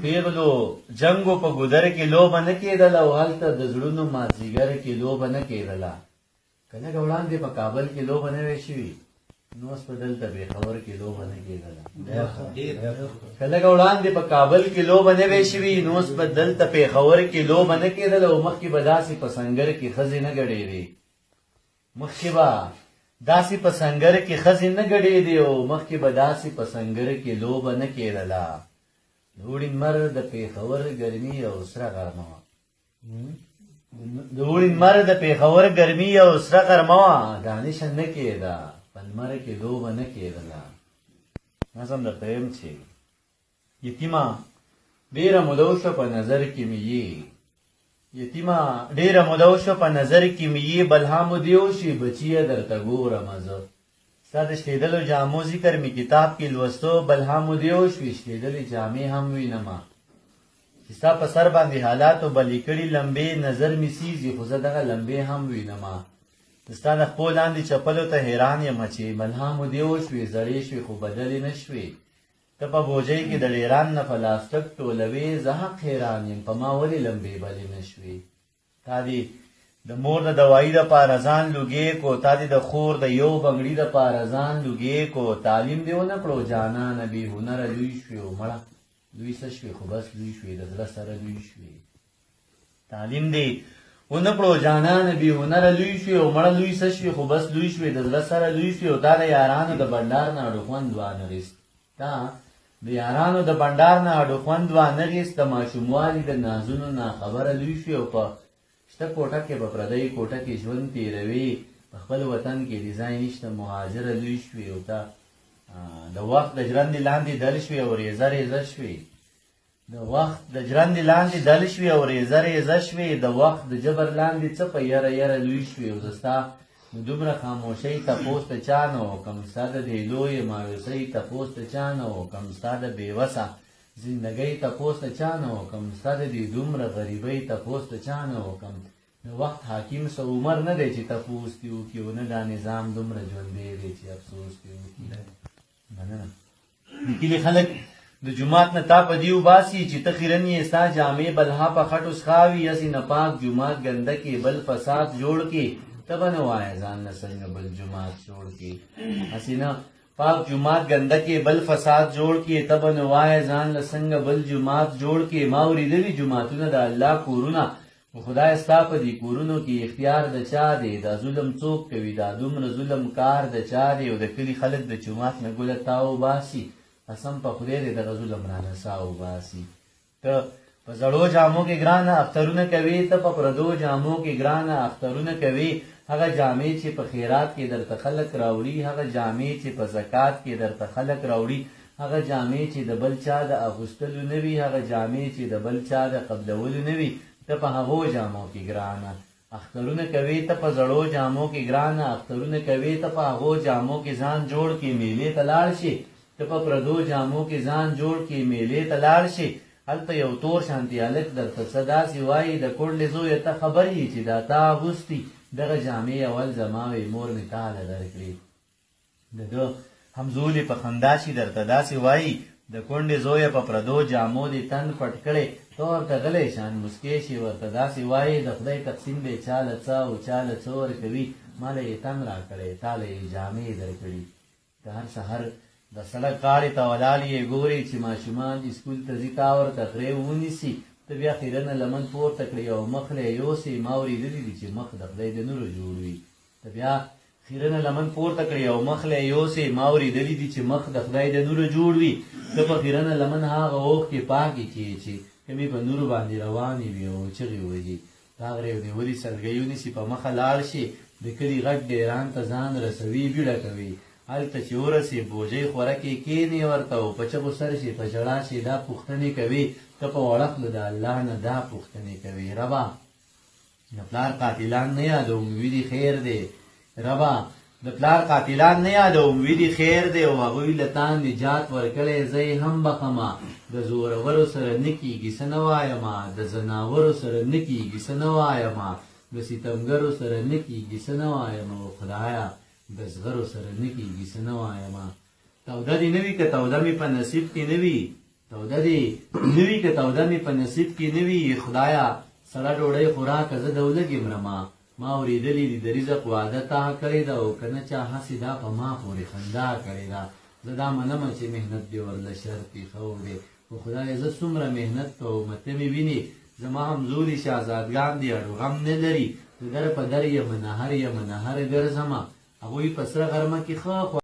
پیغلو جنگو په ګودر کې لوبه نه کېدله او هلته د زړونو مازدیګر کې لوبه نه کېدله که لږه وړاندې په کابل کې لوبه نه وی شوي نو اوس په دلته پېښور کې لوبه نه کېدله که لږه وړاندې په کابل کې لوبه نه وی شوي نو اوس په دلته پېښور کې لوبه نه کېدله او مخکې به داسې په سنګر کې ښځې نه ګډېدې مخکې به داسې په سنګر کې ښځې نه ګډېدې او مخکې به داسې په سنګر کې لوبه نه کېدله د اوړي لمر د پېښور ګرمي او سره غرمه وه د اوړي لمر د پېښور ګرمي او سره غرمه وه دانشه نه کېده په لمر کې لوبه نه کېدله نظم درته یم چې یتیمه ډېره موده وشوه په نظر کې مې یې یتیمه ډېره موده وشوه په نظر کې مې یې بل هم مودې وشي بچیه درته ګورمه زه ستا د شتېدلو جامو ذکر مې کتاب کې لوستو بل هم مودې وشوې شتېدلې جامې هم وینمه چې ستا په سر باندې حالاتو بلې کړي لمبې نظر مې سیزي خو زه دغه لمبې هم وینمه ستا د خپو لاندې چپلو ته حیران یم چې بل هم مودې وشوې زړې شوې خو بدلې نه شوې ته په بوجۍ کې د ډېران نه پلاستک ټولوې زه حق حیران یم په ما ولې لمبې بلې نه شوې تا دې د مور د دوایي دپاره ځان لوګې کو تا دې د خور د یو بنګړي دپاره ځان لوګې کو تعلیم دې ونه کړو جانانه بې هنره لوی شوې او مړه لوی څه شوې خو بس لوی شوې د زړه سره لوی شوې تعلیم دې ونه کړو جانانه بې هنره لوی شوې او مړه لوی څه شوې خو بس لوی شوې د زړه سره لوی شوې او تا د یارانو د بنډار نه اډو خوند وانخیست تا د یارانو د بنډار نه اډو خوند وانخیست د ماشوموالي د نازونو نه خبره لوی شوې او په شته کوټه کې به پردۍ کوټه کې ژوند تېروي په خپل وطن کې د ځای نشته مهاجره لوی شوې او ته د وخت د ژرندې لاندې دل شوې او ریزه ریزه شوې د وخت د ژرندې لاندې دل شوې او ریزه ریزه شوې د وخت د جبر لاندې څه په یره یره لوی شوې او زه ستا نو دومره خاموشۍ تپوس ته چا نه وکم ستا د دې لویې مایوسۍ تپوس ته چا نه وکم ستا د بېوسه زندګۍ تپوس ته چا نه وکم ستا د دې دومره غریبۍ تپوس ته چا نه وکم د وخت حاکم څه عمر نه دی چې تپوس دې وکړي او نه دا نظام دومره ژوندی دی چې افسوس دې وکړي مننه لیکلي خلک د جومات نه تا په دې وباسي چې ته خیرن یې ستا جامې بلها په خټو څښاوي هسې نه پاک جومات ګنده کې بل فساد جوړ کې ته به نه وایه ځان نه څنګه بل جومات جوړ کې هسې نه پاک جومات ګنده کې بل فساد جوړ کې ته به نه وایه ځان له څنګه بل جومات جوړ کې ما اورېدلي جوماتونه د الله کورونه خدای ستا په دې کورونو کې اختیار د چا دی دا ظلم څوک کوي دا دومره ظلم کار د چا دی او د کلي خلک د جومات نه ګوله تاو باسي قسم په خدای دی دغه ظلم رانه ساو باسي ته په زړو جامو کې ګرانه اخترونه کوي ته په پردو جامو کې ګرانه اخترونه کوي هغه جامې چې په خیرات کې درته خلک راوړي هغه جامې چې په زکات کې درته خلک راوړي هغه جامې چې د بل چا د اغوستلو نه وي هغه جامې چې د بل چا د قبلولو نه وي ته په هغو جامو کې ګرانه اخترونه کوي ته په زړو جامو کې ګرانه اخترونه کوي ته په هغو جامو کې ځان جوړ کې میلې ته لاړ شي ته په پردو جامو کې ځان جوړ کې میلې ته لاړ شي هلته یو تور شانتي هلک درته څه داسې وایي د کونډې زویه ته خبر یې چې دا تا اغوستي دغه جامې اول زما وې مور مې تاله درکړې د ده همزولې په خندا شي درته داسې وایي د کونډې زویه په پردو جامو دې تن پټ کړی ته ورته غلی شان مسکې شي ورته داسې وایي د خدای تقسیم دی چاله څه او چاله څه ورکوي ما له یې تن راکړی تاله یې جامې درکړي د هر سحر د سړک غاړې ته ولاړ یې ګورې چې ماشومان اسکول ته ځي تا ورته غرې ونیسي ته بیا خیرنه لمن پورته کړې او مخ له یې یوسې ما اورېدلي دي چې مخ د خدای د نورو جوړ وي ته بیا خیرنه لمن پورته کړې او مخ له یې یوسې ما اورېدلي دي چې مخ د خدای د نورو جوړ وي ته په خیرنه لمن هغه اوښکې پاکې کړې چې کمې په نورو باندې روانې وي او چغې وهي تا غرې ونیولي سلګۍ ونیسي په مخه لاړ شي د کلي غټ ډېران ته ځان رسوي بیړه کوي هلته چې ورسې بوجۍ خوره کې کښېنې ورته او په چغو سر شي په ژړا شي دا پوښتنې کوي ته په وړه خوله د الله نه دا پوښتنې کوي ربا د پلار قاتلان نه یادوم ویدي خیر دی ربا د پلار قاتلان نه یادوم ویدي خیر دی او هغوی له تا نجات ورکړی زه یې هم بخمه د زورورو سره نه کېږي څه نه وایمه د زناورو سره نه کېږي څه نه وایمه د ستمګرو سره نه کېږي څه نه وایمه او خدایه د زغرو سره نه کېږي څه نه وایمه توده دې نه وي که توده مې په نصیب کې نه وي توده دی نوی که توده می په نصیب کې نوی خدایا سړه ډوډۍ خوراک زه د ولګې مرما ما اورېدلې دي د رزق وعده تا کړې ده او که نه چا هسې دا په ما پورې خندا کړې ده زه دا منمه چې محنت دې ورله شرط ایښو دی خو خدای زه څومره محنت کوم ته مې وینې زما همزولي شهزادګان دي اړو غم نه لري د در په در یم نهر ګرځمه هغوی په سره غرمه کې ښه